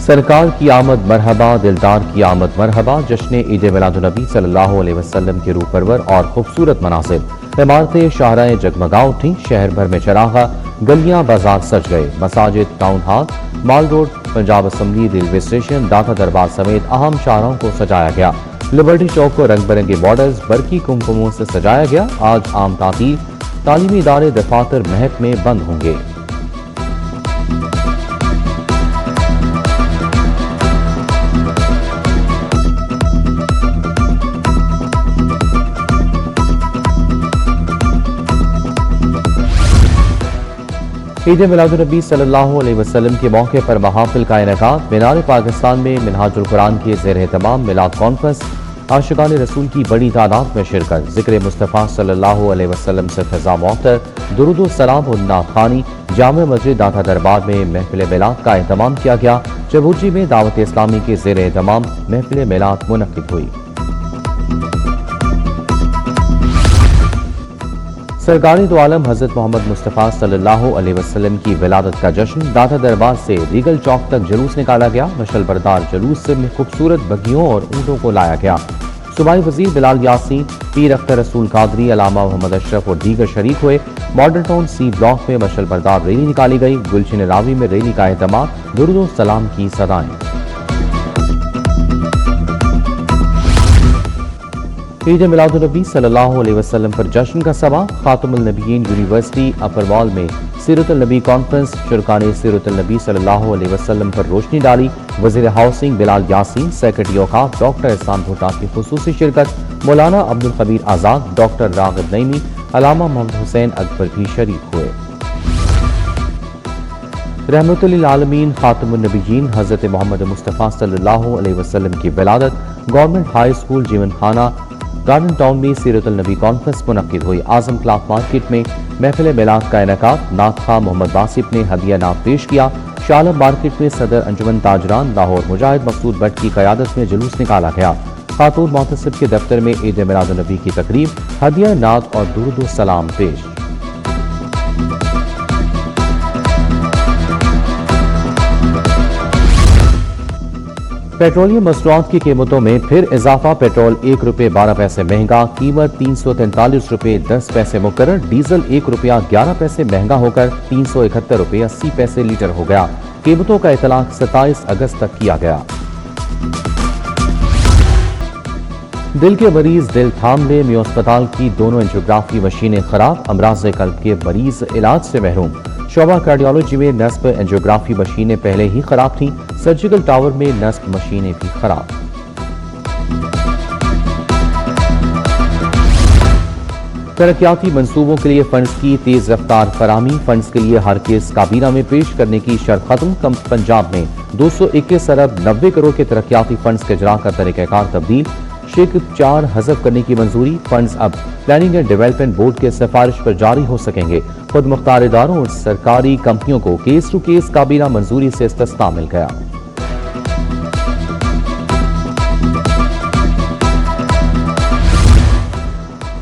سرکار کی آمد مرحبا، دلدار کی آمد مرحبا۔ جشن عید میلاد النبی صلی اللہ علیہ وسلم کے روح پرور اور خوبصورت مناظر، عمارتیں شاہراہیں جگمگا اٹھیں، شہر بھر میں چراغاں، گلیاں بازار سج گئے، مساجد، town hall, mall road, Punjab assembly, railway station, Data Darbar سمیت اہم شاہراہوں کو سجایا گیا۔ لبرٹی چوک کو رنگ برنگے بارڈرز، برقی کمکموں سے سجایا گیا۔ آج عام تعطیل، تعلیمی ادارے دفاتر مہک میں بند ہوں گے۔ عید میلاد النبی صلی اللہ علیہ وسلم کے موقع پر محافل کا انعقاد۔ مینار پاکستان میں منہاج القرآن کے زیر اہتمام میلاد کانفرنس، عاشقان رسول کی بڑی تعداد میں شرکت، ذکر مصطفیٰ صلی اللہ علیہ وسلم سے فضا معطر، درود و سلام و نعت خوانی۔ جامع مسجد داتا دربار میں محفل میلاد کا اہتمام کیا گیا۔ چبوچی میں دعوت اسلامی کے زیر اہتمام محفل میلاد منعقد ہوئی۔ سرکار دو عالم حضرت محمد مصطفیٰ صلی اللہ علیہ وسلم کی ولادت کا جشن داتا دربار سے ریگل چوک تک جلوس نکالا گیا۔ مشعل بردار جلوس سے خوبصورت بگیوں اور اونٹوں کو لایا گیا۔ صوبائی وزیر بلال یاسین، پیر اختر رسول قادری، علامہ محمد اشرف اور دیگر شریک ہوئے۔ ماڈل ٹاؤن سی بلاک میں مشعل بردار ریلی نکالی گئی۔ گلشن راوی میں ریلی کا اہتمام، درود و سلام کی صدائیں۔ عید میلاد النبی صلی اللہ علیہ وسلم پر جشن کا سبا، خاتم النبیین یونیورسٹی اپر وال میں سیرت النبی کانفرنس، شرکا نے سیرت النبی صلی اللہ علیہ وسلم پر روشنی ڈالی۔ وزیر ہاؤسنگ بلال یاسین، سیکرٹری اوقاف ڈاکٹر احسان بھٹا کی خصوصی شرکت۔ مولانا عبدالخبیر آزاد، ڈاکٹر راغب نعیمی، علامہ محمد حسین اکبر بھی شریک ہوئے۔ رحمت للعالمین خاتم النبیین حضرت محمد مصطفیٰ صلی اللہ علیہ وسلم کی ولادت، گورنمنٹ ہائی اسکول جیون خانہ گارڈن ٹاؤن میں سیرت النبی کانفرنس منعقد ہوئی۔ اعظم کلاف مارکیٹ میں محفل میلاد کا انعقاد، نعت خواہ محمد باسف نے ہدیہ نعت پیش کیا۔ شالم مارکیٹ میں صدر انجمن تاجران لاہور مجاہد مقصود بٹ کی قیادت میں جلوس نکالا گیا۔ خاتون محتسب کے دفتر میں عید میلاد النبی کی تقریب، ہدیہ نعت اور درود و سلام پیش۔ پیٹرولیم مصنوعات کی قیمتوں میں پھر اضافہ، پیٹرول 1 روپے 12 پیسے مہنگا، قیمت 343 روپے 10 پیسے مقرر۔ ڈیزل 1 روپیہ 11 پیسے مہنگا ہو کر 371 روپے 80 پیسے لیٹر ہو گیا۔ قیمتوں کا اطلاق 27 اگست تک کیا گیا۔ دل کے مریض دل تھام لے، میو اسپتال کی دونوں انجیوگرافی مشینیں خراب، امراض قلب کے مریض علاج سے محروم۔ شعبہ کارڈیالوجی میں نصب انجیوگرافی مشینیں پہلے ہی خراب تھیں، سرجیکل ٹاور میں نصب مشینیں بھی خراب۔ ترقیاتی منصوبوں کے لیے فنڈز کی تیز رفتار فراہمی، فنڈز کے لیے ہر کیس کابینہ میں پیش کرنے کی شرط ختم۔ پنجاب میں 221 ارب 90 کروڑ کے ترقیاتی فنڈز کے اجرا کا طریقہ کار تبدیل، شیک 4 حذف کرنے کی منظوری۔ فنڈز اب پلاننگ اینڈ ڈیولپمنٹ بورڈ کے سفارش پر جاری ہو سکیں گے۔ خود مختار اداروں اور سرکاری کمپنیوں کو کیس ٹو کیس کابینہ منظوری سے استثناء مل گیا۔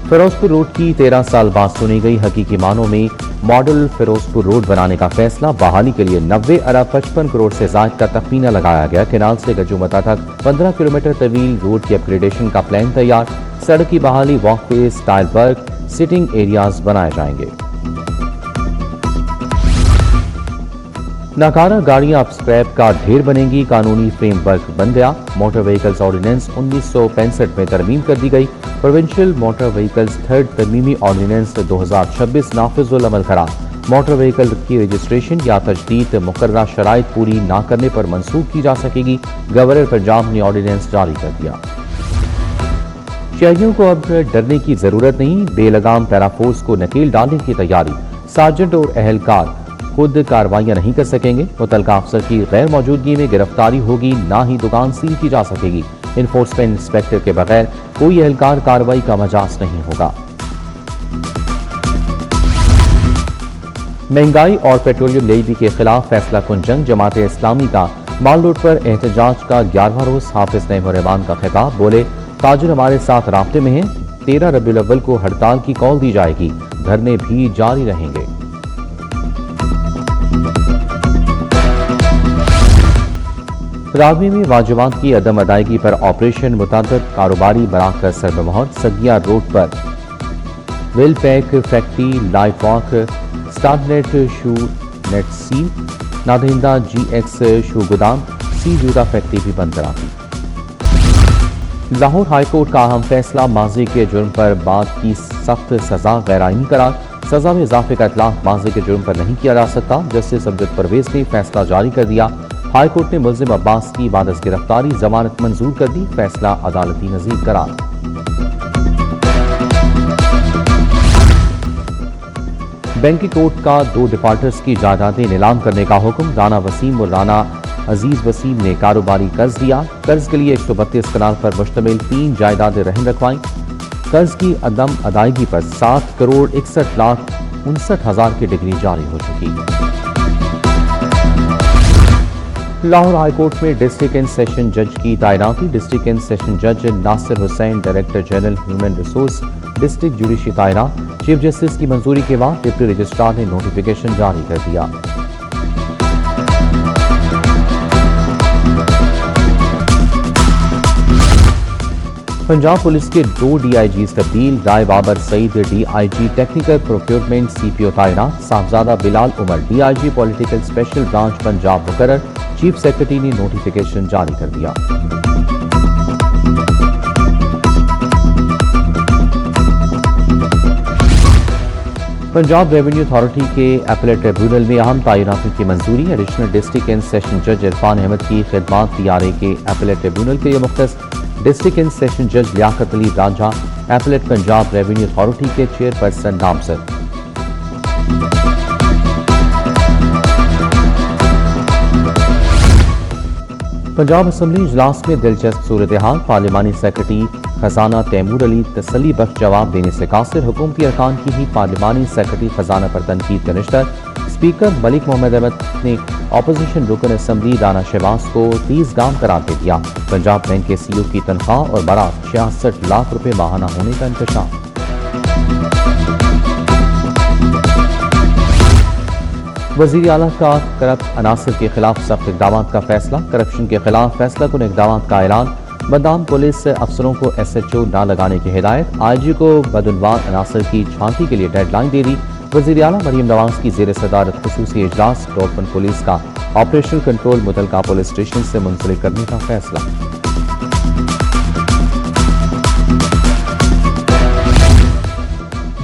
فیروزپور روڈ کی 13 سال بعد سنی گئی حقیقی معنوں میں ماڈل فیروزپور روڈ بنانے کا فیصلہ، بحالی کے لیے 90 ارب 55 کروڑ سے زائد کا تخمینہ لگایا گیا۔ کینال سے گجومتا تک 15 کلومیٹر طویل روڈ کی اپگریڈیشن کا پلان تیار، سڑک کی بحالی، واک ویز، ٹائل ورک، سٹنگ ایریاز بنائے جائیں گے۔ ناکارہ گاڑیاں اب اسکریپ کا ڈھیر بنیں گی، قانونی فریم ورک بن گیا۔ موٹر وہیکلز آرڈیننس 1965 میں ترمیم کر دی گئی۔ پروونشل موٹر وہیکلز تھرڈ ترمیمی آرڈیننس 2026 نافذ العمل قرار۔ موٹر وہیکل کی رجسٹریشن یا تجدید مقررہ شرائط پوری نہ کرنے پر منسوخ کی جا سکے گی۔ گورنر پنجاب نے آرڈیننس جاری کر دیا۔ شہریوں کو اب ڈرنے کی ضرورت نہیں، بے لگام پیرا فورس کو نکیل ڈالنے کی تیاری۔ سارجنٹ اور اہلکار خود کارروائیاں نہیں کر سکیں گے، متعلقہ افسر کی غیر موجودگی میں گرفتاری ہوگی، نہ ہی دکان سیل کی جا سکے گی۔ انفورسمنٹ انسپیکٹر کے بغیر کوئی اہلکار کارروائی کا مجاز نہیں ہوگا۔ مہنگائی اور پیٹرولیم لیوی کے خلاف فیصلہ کن جنگ، جماعت اسلامی کا مال روڈ پر احتجاج کا 11واں روز، حافظ نعیم الرحمان کا خطاب، بولے تاجر ہمارے ساتھ رابطے میں ہیں، 13 ربیع الاول کو ہڑتال کی کال دی جائے گی، دھرنے بھی جاری رہیں گے۔ راوی میں واجبات کی عدم ادائیگی پر آپریشن متعدد کاروباری براہ سر بمہر سگیا روڈ پر ویل پیک فیکٹری لائف واک اسٹارٹ نیٹ شو نیٹ سی نادہندہ جی ایکس شو گودام سی جوتا فیکٹری بھی بند کرا دی۔ لاہور ہائی کورٹ کا اہم فیصلہ ماضی کے جرم پر بعد کی سخت سزا غیر آئینی قرار، سزا میں اضافے کا اطلاق ماضی کے جرم پر نہیں کیا جا سکتا۔ جسٹس امجد پرویز نے فیصلہ جاری کر دیا۔ ہائی کورٹ نے ملزم عباس کی بعد از گرفتاری ضمانت منظور کر دی، فیصلہ عدالتی نظیر قرار۔ بینکی کورٹ کا 2 ڈیفالٹرز کی جائیدادیں نیلام کرنے کا حکم، رانا وسیم اور رانا عزیز وسیم نے کاروباری قرض دیا، قرض کے لیے 132 کنال پر مشتمل 3 جائیدادیں رہن رکھوائیں، قرض کی عدم ادائیگی پر 7 کروڑ 61 لاکھ 59 ہزار کی ڈگری جاری ہو چکی۔ لاہور ہائی کورٹ میں ڈسٹرکٹ اینڈ سیشن جج کی تعیناتی، ڈسٹرکٹ اینڈ سیشن جج Nasir Hussain director general human resource district judiciary تعینات، چیف جسٹس کی منظوری کے بعد ڈپٹی رجسٹرار نے نوٹیفیکیشن جاری کر دیا۔ پنجاب پولیس کے 2 ڈی آئی جیز تبدیل، Rai Babar Saeed D I G technical procurement C P O تعینات، Sahibzada Bilal Umar D I G political special branch Punjab مقرر، چیف سیکرٹری نے نوٹیفیکیشن جاری کر دیا۔ پنجاب ریونیو اتھارٹی کے اپیلیٹ ٹریبیونل میں اہم تعیناتوں کی منظوری، ایڈیشنل ڈسٹرکٹ اینڈ سیشن جج عرفان احمد کی خدمات ٹی آر اے کے اپیلیٹ ٹریبیونل کے لیے مختص، ڈسٹرکٹ اینڈ سیشن جج Liaquat Ali Ranjha appellate Punjab revenue authority کے چیئرپرسن نامزد۔ پنجاب اسمبلی اجلاس میں دلچسپ صورتحال، پارلیمانی سیکرٹری خزانہ تیمور علی تسلی بخش جواب دینے سے قاصر، حکومتی ارکان کی ہی پارلیمانی سیکرٹری خزانہ پر تنقید کا نشتر، اسپیکر ملک محمد احمد نے اپوزیشن رکن اسمبلی رانا شہباز کو 30 گام قرار دے دیا، پنجاب بینک کے سی او کی تنخواہ اور برات 66 لاکھ روپے ماہانہ ہونے کا انکشاف۔ وزیر اعلیٰ کا کرپٹ عناصر کے خلاف سخت اقدامات کا فیصلہ، کرپشن کے خلاف فیصلہ کن اقدامات کا اعلان، بدنام پولیس افسروں کو ایس ایچ او نہ لگانے کی ہدایت، آئی جی کو بدعنوان عناصر کی چھانٹی کے لیے ڈیڈ لائن دے دی، وزیر اعلیٰ مریم نواز کی زیر صدارت خصوصی اجلاس، ڈولفن پولیس کا آپریشنل کنٹرول متعلقہ پولیس اسٹیشن سے منسلک کرنے کا فیصلہ۔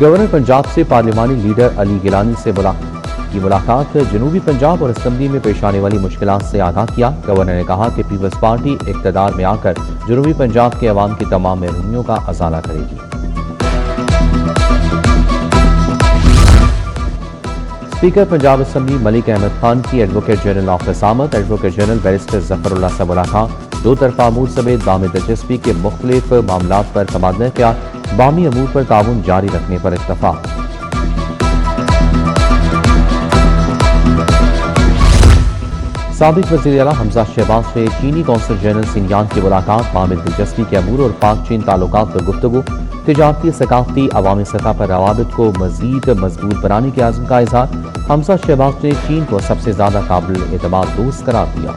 گورنر پنجاب سے پارلیمانی لیڈر علی گیلانی سے ملاقات، جنوبی پنجاب اور اسمبلی میں پیش آنے والی مشکلات سے آگاہ کیا، گورنر نے کہا کہ پیپلز پارٹی اقتدار میں آ کر جنوبی پنجاب کے عوام کی تمام محرومیوں کا ازالہ کرے گی۔ اسپیکر پنجاب اسمبلی ملک احمد خان کی ایڈوکیٹ جنرل آفس آمد، ایڈوکیٹ جنرل بیرسٹر ظفر اللہ سے ملاقات، 2 طرفہ امور سمیت بامی دلچسپی کے مختلف معاملات پر تبادلہ خیال، بامی امور پر تعاون جاری رکھنے پر اتفاق۔ سابق وزیر اعلیٰ حمزہ شہباز سے چینی قونصل جنرل سینیان کی ملاقات، بامی دلچسپی کے امور اور پاک چین تعلقات پر گفتگو، تجارتی ثقافتی عوامی سطح پر روابط کو مزید مضبوط بنانے کے عزم کا اظہار، حمزہ شہباز نے چین کو سب سے زیادہ قابل اعتماد دوست قرار دیا۔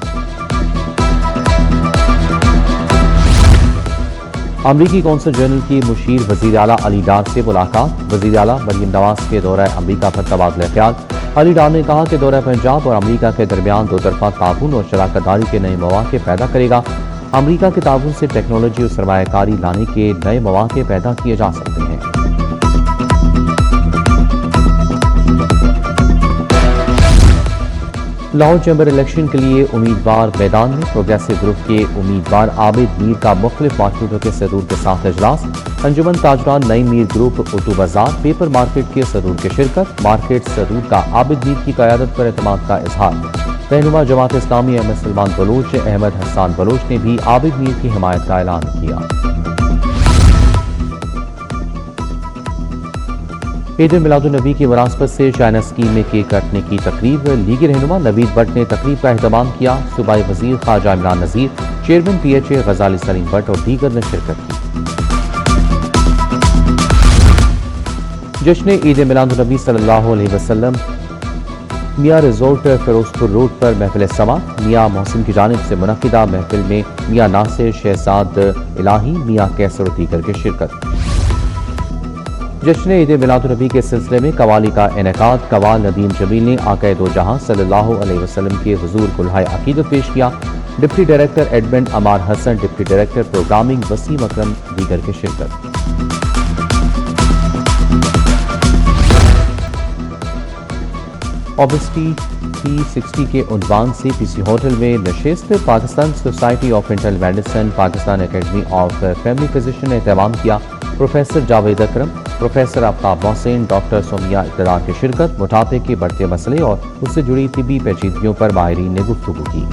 امریکی قونصل جنرل کی مشیر وزیر اعلیٰ علی ڈار سے ملاقات، وزیر اعلیٰ مریم نواز کے دورہ امریکہ پر تبادلہ خیال، علی ڈار نے کہا کہ دورہ پنجاب اور امریکہ کے درمیان 2 طرفہ تعاون اور شراکت داری کے نئے مواقع پیدا کرے گا، امریکہ کے تعاون سے ٹیکنالوجی اور سرمایہ کاری لانے کے نئے مواقع پیدا کیے جا سکتے ہیں۔ لاہور چیمبر الیکشن کے لیے امیدوار میدان میں، پروگریسو گروپ کے امیدوار عابد میر کا مختلف مارکیٹوں کے صدور کے ساتھ اجلاس، انجمن تاجران نئی میر گروپ اردو بازار پیپر مارکیٹ کے صدور کی شرکت، مارکیٹ صدور کا عابد میر کی قیادت پر اعتماد کا اظہار، رہنما جماعت اسلامی احمد سلمان بلوچ احمد حسان بلوچ نے بھی عابد میر کی حمایت کا اعلان کیا۔ عید میلاد النبی کی مناسبت سے چائنا اسکیم میں کیک کاٹنے کی تقریب، لیگی رہنما نوید بٹ نے تقریب کا اہتمام کیا، صوبائی وزیر Khawaja Imran Nazir, chairman P H A Ghazali Saleem Butt اور دیگر نے شرکت کی۔ جشن عید میلاد النبی صلی اللہ علیہ وسلم میاں ریزورٹ فیروزپور روڈ پر محفل سماعت میاں محسن کی جانب سے منعقدہ محفل میں میاں ناصر شہزاد الہی میاں کیسر و دیگر کی شرکت۔ جشن عید میلاد النبی کے سلسلے میں قوالی کا انعقاد۔ قوال ندیم جمیل نے آقائے دو جہاں صلی اللہ علیہ وسلم کے حضور کلہائے عقیدت پیش کیا۔ ڈپٹی ڈائریکٹر ایڈمن امار حسن، ڈپٹی ڈائریکٹر پروگرامنگ وسیم اکرم دیگر کی شرکت۔ اوبیسٹی 360 کے عنوان سے پی سی ہوٹل میں نشست۔ Pakistan society of internal medicine, Pakistan academy of family physician نے اہتمام کیا۔ پروفیسر جاوید اکرم، پروفیسر آفتاب محسن، ڈاکٹر سومیا اقتدار کی شرکت۔ موٹاپے کے بڑھتے مسئلے اور اس سے جڑی طبی پیچیدگیوں پر ماہرین نے گفتگو کی۔